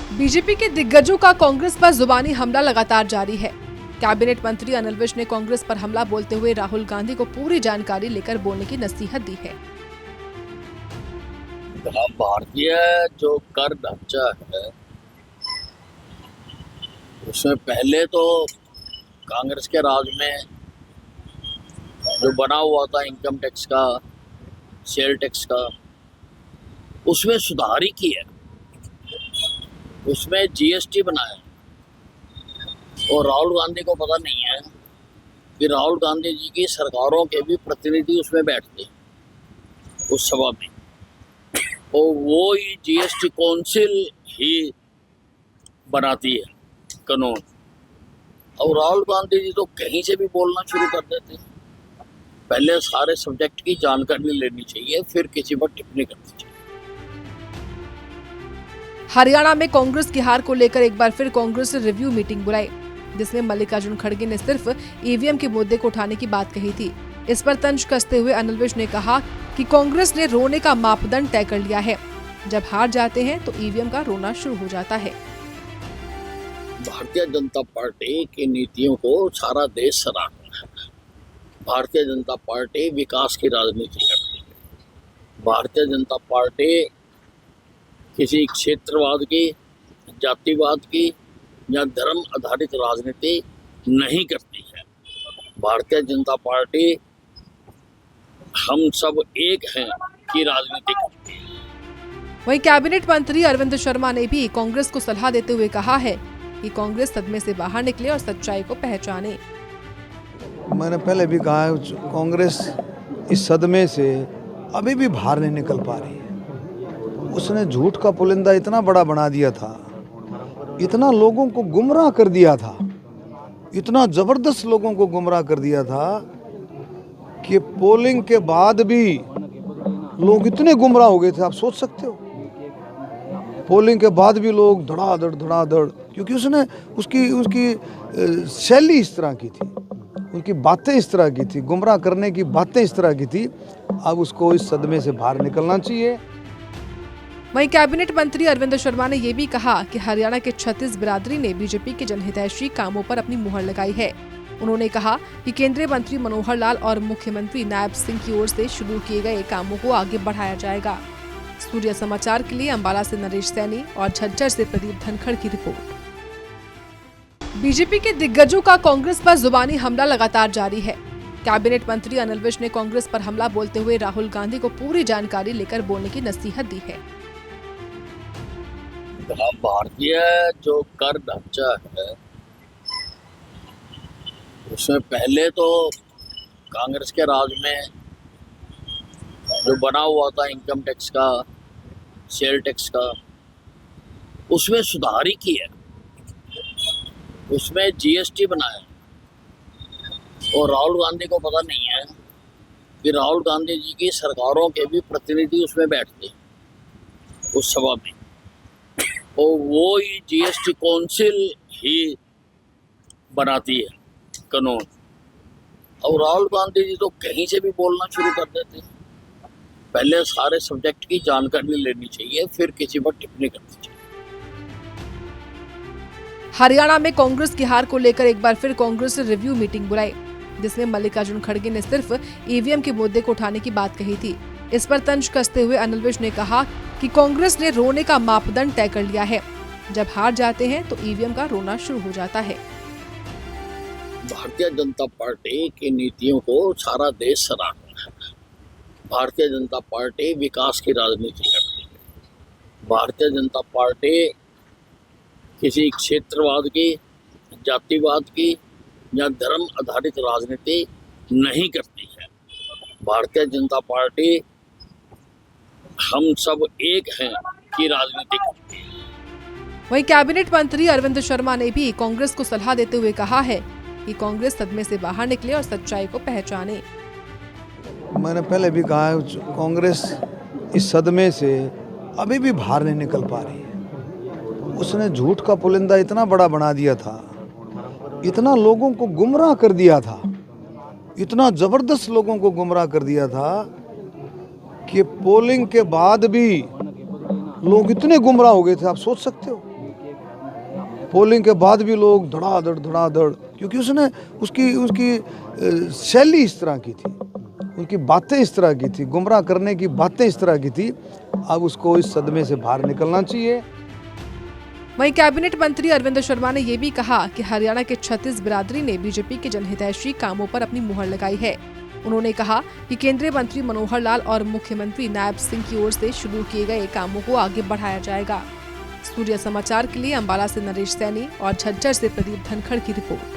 BJP के दिग्गजों का कांग्रेस पर जुबानी हमला लगातार जारी है। कैबिनेट मंत्री अनिल विज ने कांग्रेस पर हमला बोलते हुए राहुल गांधी को पूरी जानकारी लेकर बोलने की नसीहत दी है। भारतीय जो कर ढांचा है उसमें पहले तो कांग्रेस के राज में जो बना हुआ था इनकम टैक्स का, सेल टैक्स का, उसमें सुधार ही किया। उसमें जीएसटी बनाया और राहुल गांधी को पता नहीं है कि राहुल गांधी जी की सरकारों के भी प्रतिनिधि उसमें बैठते उस सभा में, और वो ही जीएसटी काउंसिल ही बनाती है कानून। और राहुल गांधी जी तो कहीं से भी बोलना शुरू कर देते हैं। पहले सारे सब्जेक्ट की जानकारी लेनी चाहिए, फिर किसी पर टिप्पणी करनी चाहिए। हरियाणा में कांग्रेस की हार को लेकर एक बार फिर कांग्रेस ने रिव्यू मीटिंग बुलाई, जिसमें मल्लिकार्जुन खड़गे ने सिर्फ ईवीएम के मुद्दे को उठाने की बात कही थी। इस पर तंज कसते हुए अनिल विज ने कहा कि कांग्रेस ने रोने का मापदंड तय कर लिया है। जब हार जाते हैं तो ईवीएम का रोना शुरू हो जाता है। भारतीय जनता पार्टी की नीतियों को सारा देश सराहता है। भारतीय जनता पार्टी विकास की राजनीति करती है। भारतीय जनता पार्टी किसी क्षेत्रवाद की, जातिवाद की या धर्म आधारित राजनीति नहीं करती है। भारतीय जनता पार्टी हम सब एक हैं की राजनीति करती है। वहीं कैबिनेट मंत्री अरविंद शर्मा ने भी कांग्रेस को सलाह देते हुए कहा है कि कांग्रेस सदमे से बाहर निकले और सच्चाई को पहचाने। मैंने पहले भी कहा है, कांग्रेस इस सदमे से अभी भी बाहर नहीं निकल पा रही है। उसने झूठ का पुलिंदा इतना बड़ा बना दिया था, इतना लोगों को गुमराह कर दिया था, इतना जबरदस्त लोगों को गुमराह कर दिया था कि पोलिंग के बाद भी लोग इतने गुमराह हो गए थे, आप सोच सकते हो। पोलिंग के बाद भी लोग धड़ाधड़, क्योंकि उसने उसकी शैली इस तरह की थी, उनकी बातें इस तरह की थी, गुमराह करने की बातें इस तरह की थी। अब उसको इस सदमे से बाहर निकलना चाहिए। वहीं कैबिनेट मंत्री अरविंद शर्मा ने ये भी कहा कि हरियाणा के 36 बिरादरी ने बीजेपी के जनहितैषी कामों पर अपनी मुहर लगाई है। उन्होंने कहा कि केंद्रीय मंत्री मनोहर लाल और मुख्यमंत्री नायब सिंह की ओर से शुरू किए गए कामों को आगे बढ़ाया जाएगा। सूर्य समाचार के लिए अंबाला से नरेश सैनी और झज्जर से प्रदीप धनखड़ की रिपोर्ट। बीजेपी के दिग्गजों का कांग्रेस पर जुबानी हमला लगातार जारी है। कैबिनेट मंत्री अनिल विज ने कांग्रेस पर हमला बोलते हुए राहुल गांधी को पूरी जानकारी लेकर बोलने की नसीहत दी है। भारतीय जो कर ढांचा है उसमें पहले तो कांग्रेस के राज में जो बना हुआ था इनकम टैक्स का, सेल टैक्स का, उसमें सुधार ही किया। उसमें जीएसटी बनाया और राहुल गांधी को पता नहीं है कि राहुल गांधी जी की सरकारों के भी प्रतिनिधि उसमें बैठते उस सभा में, और वो ही जीएसटी काउंसिल ही बनाती है कानून। और राहुल गांधी जी तो कहीं से भी बोलना शुरू कर देते हैं। पहले सारे सब्जेक्ट की जानकारी लेनी चाहिए, फिर किसी पर टिप्पणी करनी चाहिए। हरियाणा में कांग्रेस की हार को लेकर एक बार फिर कांग्रेस ने रिव्यू मीटिंग बुलाई, जिसमें मल्लिकार्जुन खड़गे ने सिर्फ ईवीएम के मुद्दे को उठाने की बात कही थी। इस पर तंज कसते हुए अनिल विज ने कहा कि कांग्रेस ने रोने का मापदंड तय कर लिया है। जब हार जाते हैं तो ईवीएम का रोना शुरू हो जाता है। भारतीय जनता पार्टी की नीतियों को सारा देश सराहता है। भारतीय जनता पार्टी विकास की राजनीति करती है। भारतीय जनता पार्टी किसी क्षेत्रवाद की, जातिवाद की या धर्म आधारित राजनीति नहीं करती है। भारतीय जनता पार्टी हम सब एक हैं की राजनीति करती है। वहीं कैबिनेट मंत्री अरविंद शर्मा ने भी कांग्रेस को सलाह देते हुए कहा है कि कांग्रेस सदमे से बाहर निकले और सच्चाई को पहचाने। मैंने पहले भी कहा है, कांग्रेस इस सदमे से अभी भी बाहर नहीं निकल पा रही है। उसने झूठ का पुलिंदा इतना बड़ा बना दिया था, इतना लोगों को गुमराह कर दिया था, इतना जबरदस्त लोगों को गुमराह कर दिया था कि पोलिंग के बाद भी लोग इतने गुमराह हो गए थे, आप सोच सकते हो। पोलिंग के बाद भी लोग धड़ाधड़, क्योंकि उसने उसकी शैली इस तरह की थी, उनकी बातें इस तरह की थी, गुमराह करने की बातें इस तरह की थी। अब उसको इस सदमे से बाहर निकलना चाहिए। वहीं कैबिनेट मंत्री अरविंद शर्मा ने ये भी कहा कि हरियाणा के छत्तीस बिरादरी ने बीजेपी के जनहितैषी कामों पर अपनी मुहर लगाई है। उन्होंने कहा कि केंद्रीय मंत्री मनोहर लाल और मुख्यमंत्री नायब सिंह की ओर से शुरू किए गए कामों को आगे बढ़ाया जाएगा। सूर्य समाचार के लिए अंबाला से नरेश सैनी और झज्जर से प्रदीप धनखड़ की रिपोर्ट।